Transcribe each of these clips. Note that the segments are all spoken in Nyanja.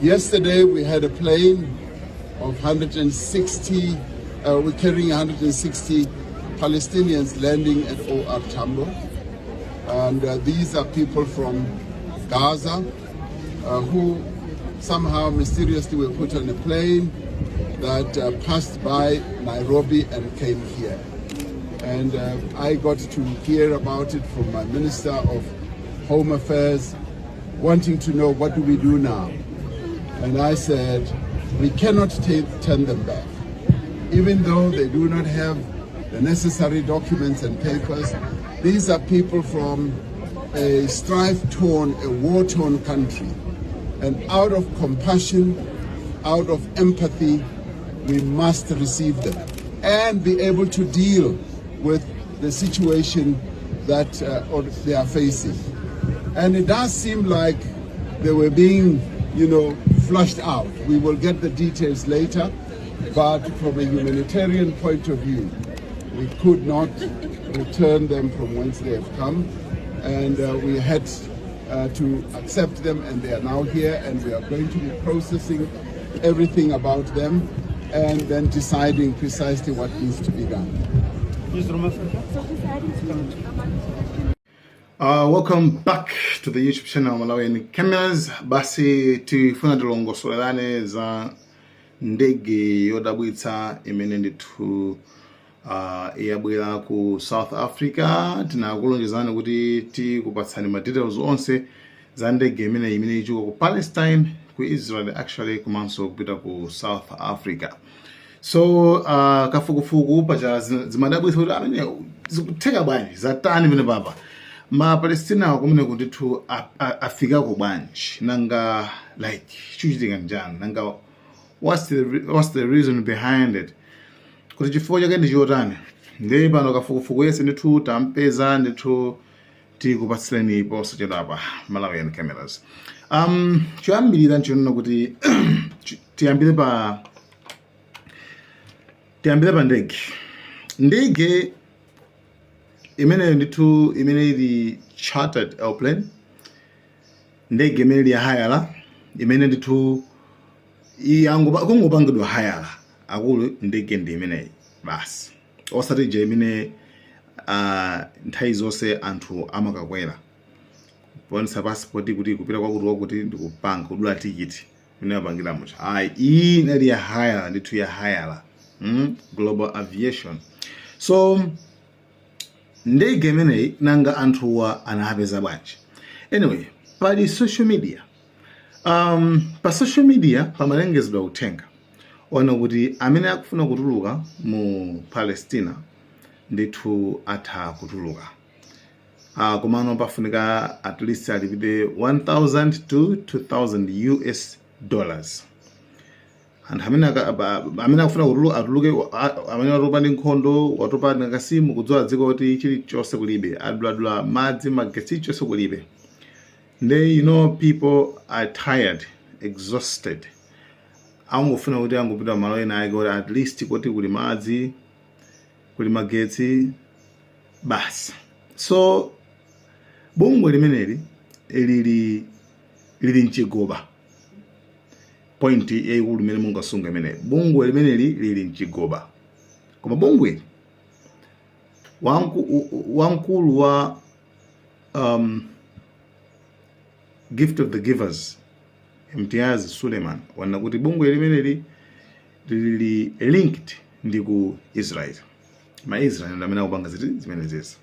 Yesterday we had a plane of 160, we're carrying 160 Palestinians landing at OR Tambo. And these are people from Gaza who somehow mysteriously were put on a plane that passed by Nairobi and came here. And I got to hear about it from my Minister of Home Affairs, wanting to know what do we do now. And I said, we cannot turn them back. Even though they do not have the necessary documents and papers, these are people from a strife-torn, a war-torn country. And out of compassion, out of empathy, we must receive them and be able to deal with the situation that they are facing. And it does seem like they were being, flushed out. We will get the details later, but from a humanitarian point of view, we could not return them from whence they have come, and we had to accept them, and they are now here, and we are going to be processing everything about them and then deciding precisely what needs to be done. Welcome back to the YouTube channel Malawian Cameras. Basi tifuna tilongosolelane za ndege yodabwitsa imene ndithu yabwera ku South Africa. Tinakulonjezani kuti tikupatsani ma details onse za ndege imene ichuka ku Palestine, ku Israel actually, komanso kupita ku South Africa. So kafukufuku pacha zimadabwitsa kuti amene zikutheka bwanji zatani pene papa ma Palestina kumene kundithu afika ku bwanji nanga like chuchitika njani nanga what's the reason behind it, kuti chifukwa chake ndi chotani. Ndi pano kafukufuku yese ndithu tampeza ndithu tikupatsireni posachedwapa Malawian Cameras. Choyambirira nchonena kuti tiyambire pa ndege imene ndithu imene ili chartered airplane, ndege imene ili hayala, imene ndithu kungopangidwa hayala akulu ndege ndi imeneyi basi, osati je imene nthawi zonse anthu amakakwera kuponesa passport kuti kupita kwakuti ndikupanga kudula tikiti imene apangira mucha. Iyi inali ya hayala, ndithu ya hayala, Global Aviation. So ndege imeneyi nanga anthuwa anapeza bwanji. Anyway, pali social media. Pa social media pamalengezedwa uthenga ona kuti amene akufuna kutuluka mu Palestina ndithu atha kutuluka. Komano pafunika at least alipide $1,000 to $2,000 US dollars. And amene akufuna kutuluka atuluke, amene watopa ndi nkhondo, watopa ndi kasimu, kudzola dziko kuti chilichonse kulibe, aduladula madzi, magetsi, chonse kulibe. People are tired, exhausted. Angofuna kuti angopita malo ena ake kuti at least kuti kuli madzi, kuli magetsi basi. So bungwe limeneli lili mchigoba. Point yayikulu limene mungasunga imene bungwe limeneli lili mchigoba. Koma bungwe wamkulu wa Gift of the Givers, Imtiaz Suleiman, wana kuti bungwe limeneli lili linked ndi ku Israel. Ma Israel ndamene akupanga zimene zisa.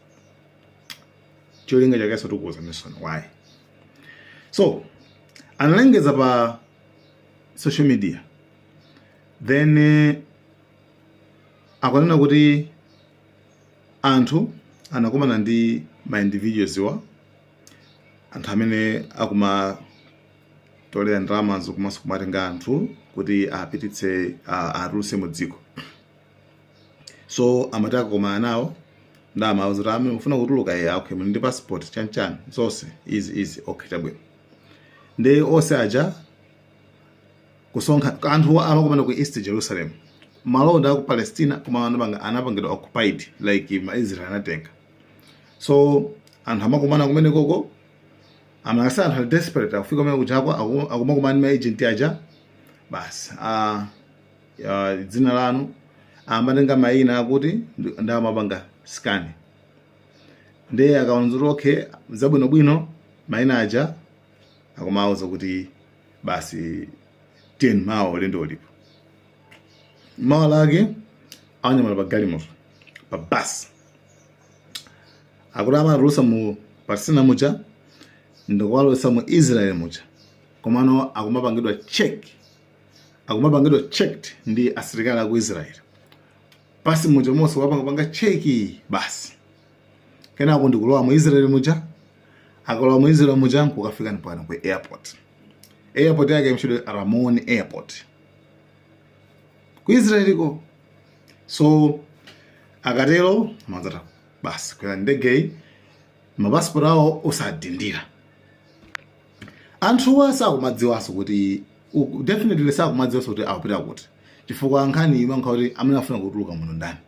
Cholinga chake tukuza mission. Why? So analengeza pa social media, then akanena kuti anthu anakumana ndi ma individuals wa anthu amene akumatolera ndalama zokumaso kumatenga anthu kuti apititse aruse mu dziko. So amataka kukumana nawo ndama awuzira amene mufuna kutuluka okay muli ndi passport chanchani zonse easy okay tabwino. Ndi onse aja kusonkha anthu amakumana ku East Jerusalem, malonda ku Palestina kuma anapangidwa occupied like ma Israel anatenga. So anthu amakumana kumene koko amakasa anthu ali desperate akufika kumene kuchakwa akumakumani maagent aja basi dzina lanu amatenga mayina akuti ndamapanga scan ndiye akaonzera okay zabwinobwino mayina aja akumauza kuti basi 10 mawa ulendo ulipo mawa lake awanyamala pa galimoto pa basi akuti amatulusa mu Palestina muja ndikuwalowesa mu Israel muja komano akumapangidwa checked ndi asilikali aku Israel pasi muja monse wapanga cheki basi kenako ndikulowa mu Israel muja akalowa mu Israel muja nkukafika nipano ku airport yake mchidwe Ramon Airport ku Israel ko. So akatero amazata basi kwera ndege mapasipoti awo osadindira anthuwa sakumadziwaso kuti definitely sakumadziwaso kuti akupita kuti chifukwa nkhani imankha kuti amene afuna kutuluka muno ndani.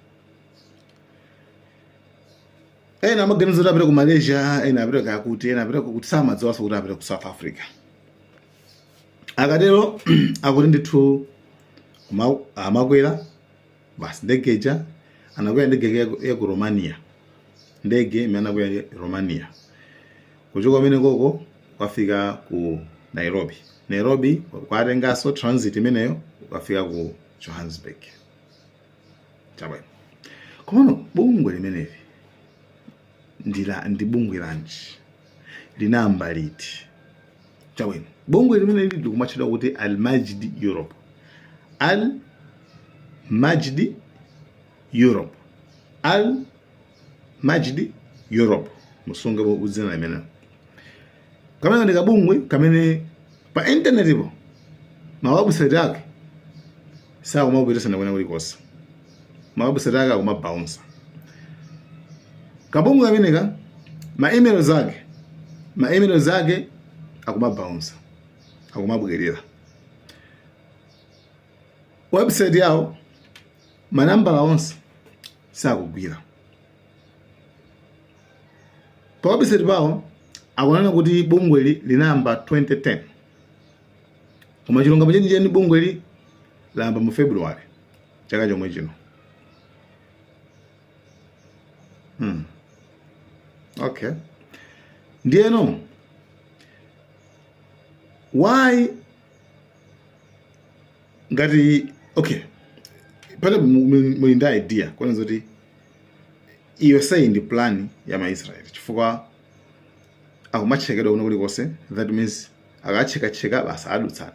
Ena amaganizo kuti apita ku Malaysia, ena apita kuti ena apita kuti samadziwaso kuti apita ku South Africa. Akatero akuti ndithu amakwera basi ndege ija anakwera ndege ya ku Romania, ndege imene anakwera Romania kuchoka kumene koko kwafika ku Nairobi kwatengaso transit imeneyo kwafika ku Johannesburg. Chabwino komano bungwe limeneli ndi bungwe lanji linamba liti. Chabwino bungwe limeneli likumatchedwa kuti Al-Majdi Europe musunge uzina limenelo kamene ndi kabungwe kamene pa internet ipo mawebsite yake sakumapitisa kwena kulikonse, mawebsite yake akumabounce. Kabungwe kameneka ma email zake akumabounce, akumabwerera. Website yawo manambala onse sakugwira. Pa website pawo akunena kuti bungweli linamba 2010 koma chilungamo chenicheni bungweli lamba mu February chaka chomwe chino. Okay, ndiyeno why ngati okay pale muli ndi idea kwanza kuti USA ndi plan ya ma-Israel chifukwa akumachekedwa kuno kulikonse. That means akacheka basa adutsana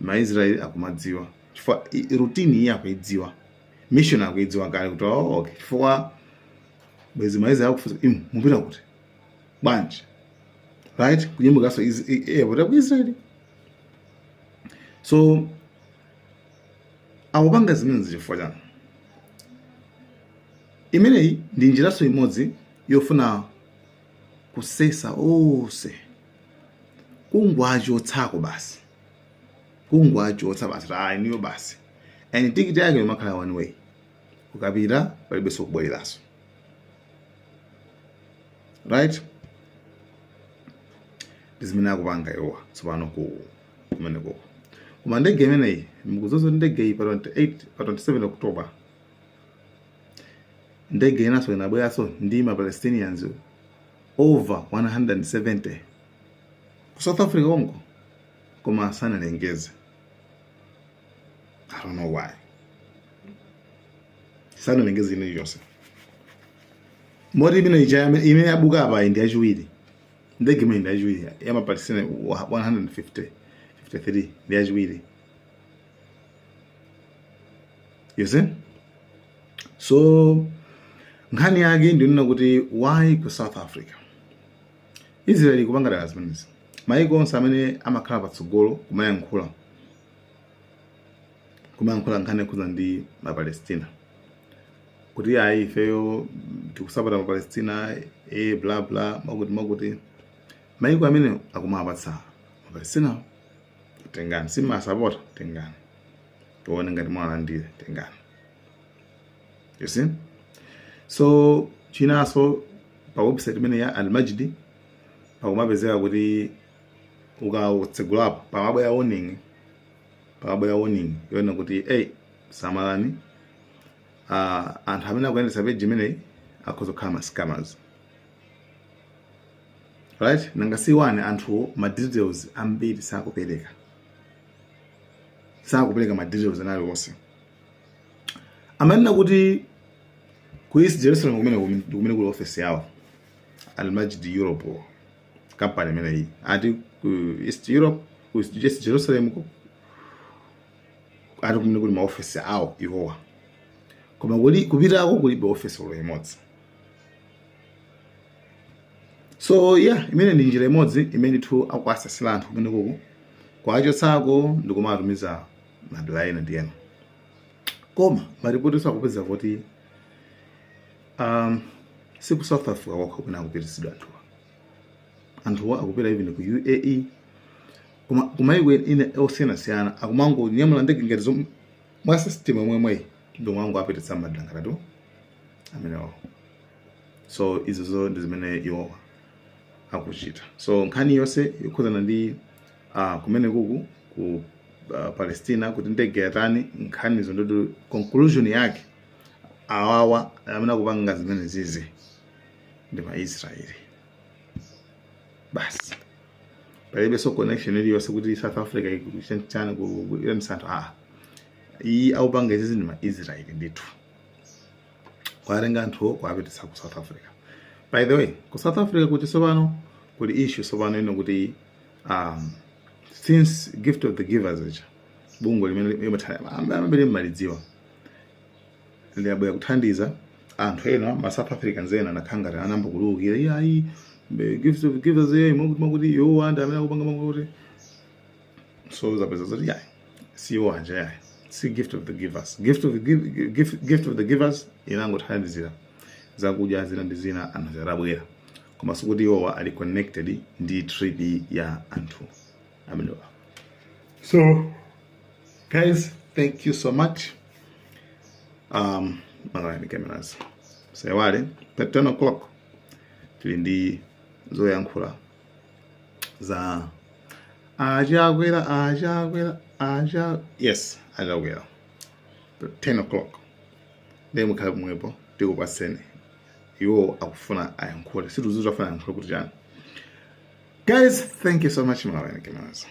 ma-Israel akumadziwa chifukwa routine iyi akuidziwa, mission akuidziwa kale kuti okay chifukwa bwezi ma-Israel akufuza mupita kuti bwanji right kunyimbukaso airport ku Israel. So akupanga zimene zichifukwa chani. Imeneyi ndi njiraso imodzi yofuna kusesa onse kungwachotsako basi niyo basi and tikiti yake imakhala one way, ukapita palibenso kubwereraso right. Ndizimene akupanga iwowa tsopano kumene koko koma ndege imeneyi mkuzozo ndege iyi pa 27 October ndege inaso inabweraso ndi ma-Palestinians over 170 ku South Africa konko koma sanalengeze. I don't know why sanalengeze ine yonse. Modi imene imene yabuka apa ndi yachiwiri, ndege imene ndi yachiwiri ya ma-Palestinian 153 ndi yachiwiri. You see? So nkhani yake ndinena kuti why ku South Africa. Israel kupanga dala zimenezi maiko onse amene amakhala patsogolo kumayankhula nkhani yakhuza ndi ma-Palestina kuti ayi ifeyo tikusapota ma-Palestina bla bla makuti maiko amene akumapatsa ma-Palestina tengani, simasapota tengani, tuone ngati mwalandire tengani. You see? So chinaso pa website imene ya Al-Majdi pakumapezeka kuti ukatsegulapo pamabwera warning yona kuti samalani anthu amene akuyendetsa peji imeneyi akhoza kukhala ma scammers, right? Nanga siwane anthu ma details ambiri sakupereka ma details anali wonse amanena kuti ku East Jerusalem kumene kuli office yawo Al-Majid Europe company imeneyi ati ku East Europe ku East Jerusalem ati kumene kuli ma office awo iwowa, koma kupitako kulibe office imodzi. So imene ndi njira imodzi imene akuasasira anthu kumene kuku kwachotsako ndikumatumiza madera ena ndi ena. Koma maripoti akupeza kuti siku South Africa wakho kuna kupitisidwa anthuwa akupita even ku UAE kumayiko ine osiyanasiyana akumango nyamula ndege ngati mwa system mwemwe ndomwango apititsa madangala amenewo. So izo ndi zimene iwo akuchita. So nkhani yonse yokhuzana ndi kumene kuku ku Palestina kuti ndege yatani, nkhani zondodo conclusion yake awawa amene akupanga zimene zizi ndi ma Israeli basi. Palibe so connection iliyonse kuti South Africa ikuchana ku Iran santo iyi akupanga izi ndi ma Israeli ndithu kwarenga anthu kwapititsa ku South Africa. By the way, ku South Africa kuti sopano kuli issue sopano ino kuti since gift of the givers bungo limene amabele mmalidziwa liyabwera kuthandiza anthu ena ma South Africans ena nakhangati anamba kulukira gift of the givers mwakuti yo anda amene akupanga kuti so zapeza zoti si wanje si gift of the givers. Gift of the givers inangothandizira zakudya zina ndi zina anthu zarabwera koma sikuti iwowa ali connected ndi trip ya anthu amenewa. So guys, thank you so much. Magani cameras sewale at 10 o'clock tuli ndi zoyankhula za ajakwera yes ajakwera 10 o'clock ndiye mukhala mwepo tikupaseni iwo akufuna ayankhule situzizwa afuna ayankhule kuti chani. Guys, thank you so much. Magani cameras.